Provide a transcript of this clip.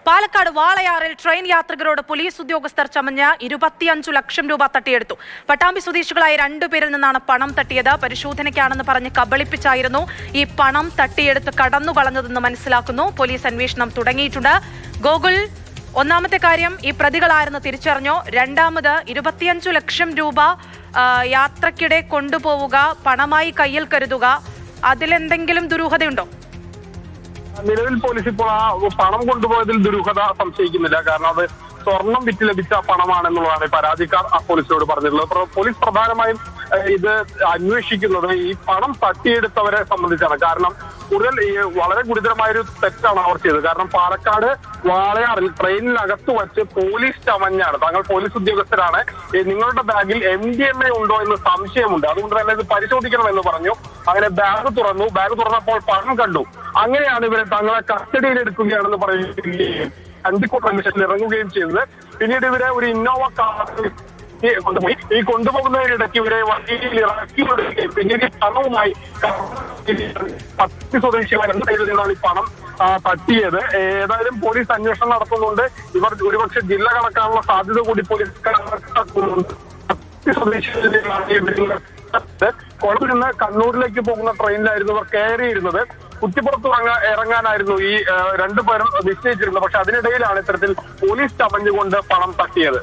പാലക്കാട് വാളയാറിൽ train യാത്രികരോട് police ഉദ്യോഗസ്ഥർ ചമഞ്ഞ് 25 ലക്ഷം രൂപ തട്ടിയെടുത്തു. പട്ടാമ്പി സ്വദേശികളായ 2 പേരിൽ നിന്നാണ് പണം തട്ടിയത്. പരിശോധനയ്ക്കാണെന്ന് പറഞ്ഞ് കബളിപ്പിച്ചായിരുന്നു ഈ പണം തട്ടിയെടുത്ത് കടന്നുകളഞ്ഞതെന്ന് മനസ്സിലാക്കുന്നു. പോലീസ് അന്വേഷണം തുടങ്ങിയിട്ടുണ്ട്. ഗോകുൽ, ഒന്നാമത്തെ കാര്യം ഈ പ്രതികളായിരുന്നു തിരിച്ചറിഞ്ഞോ? രണ്ടാമത് 25 ലക്ഷം രൂപ യാത്രക്കിടെ കൊണ്ടുപോവുക, പണമായി കയ്യിൽ കരുതുക, അതിലെന്തെങ്കിലും ദുരൂഹതയുണ്ടോ? നിലവിൽ പോലീസ് ഇപ്പോൾ ആ പണം കൊണ്ടുപോയതിൽ ദുരൂഹത സംശയിക്കുന്നില്ല. കാരണം അത് സ്വർണം വിറ്റ് ലഭിച്ച പണമാണെന്നുള്ളതാണ് പരാതിക്കാർ പോലീസിനോട് പറഞ്ഞിട്ടുള്ളത്. പോലീസ് പ്രധാനമായും ഇത് അന്വേഷിക്കുന്നത് ഈ പണം തട്ടിയെടുത്തവരെ സംബന്ധിച്ചാണ്. കാരണം കൂടുതൽ വളരെ ഗുരുതരമായൊരു തെറ്റാണ് അവർ ചെയ്തത്. കാരണം പാലക്കാട് വാളയാറിൽ ട്രെയിനിനകത്ത് വച്ച് പോലീസ് ചമഞ്ഞാണ്, താങ്കൾ പോലീസ് ഉദ്യോഗസ്ഥരാണ്, നിങ്ങളുടെ ബാഗിൽ MDMA ഉണ്ടോ എന്ന് സംശയമുണ്ട്, അതുകൊണ്ട് തന്നെ ഇത് പരിശോധിക്കണമെന്ന് പറഞ്ഞു. അങ്ങനെ ബാഗ് തുറന്നപ്പോൾ പണം കണ്ടു. അങ്ങനെയാണ് ഇവരെ തങ്ങളെ കസ്റ്റഡിയിൽ എടുക്കുകയാണെന്ന് പറയുകയും അന്തിക്കോട് അന്വേഷണത്തിൽ ഇറങ്ങുകയും ചെയ്തത്. പിന്നീട് ഇവരെ ഒരു ഇന്നോവ കാറിൽ കൊണ്ടുപോയി. ഈ കൊണ്ടുപോകുന്നതിനിടയ്ക്ക് ഇവരെ വണ്ടിയിൽ ഇറക്കി വിടുകയും പിന്നീട് പണവുമായി സ്വദേശികളായ 2 പേരിൽ നിന്നാണ് ഈ പണം തട്ടിയത്. ഏതായാലും പോലീസ് അന്വേഷണം നടത്തുന്നുണ്ട്. ഇവർ ഒരുപക്ഷെ ജില്ല കടക്കാനുള്ള സാധ്യത കൂടി പോലീസ് കണക്കാക്കുന്നുണ്ട്. കൊളത്തിൽ നിന്ന് കണ്ണൂരിലേക്ക് പോകുന്ന ട്രെയിനിലായിരുന്നു ഇവർ കയറിയിരുന്നത്. കുറ്റിപ്പുറത്ത് ഇറങ്ങാനായിരുന്നു ഈ 2 പേരും നിശ്ചയിച്ചിരുന്നത്. പക്ഷെ അതിനിടയിലാണ് ഇത്തരത്തിൽ പോലീസ് ചമഞ്ഞുകൊണ്ട് പണം തട്ടിയത്.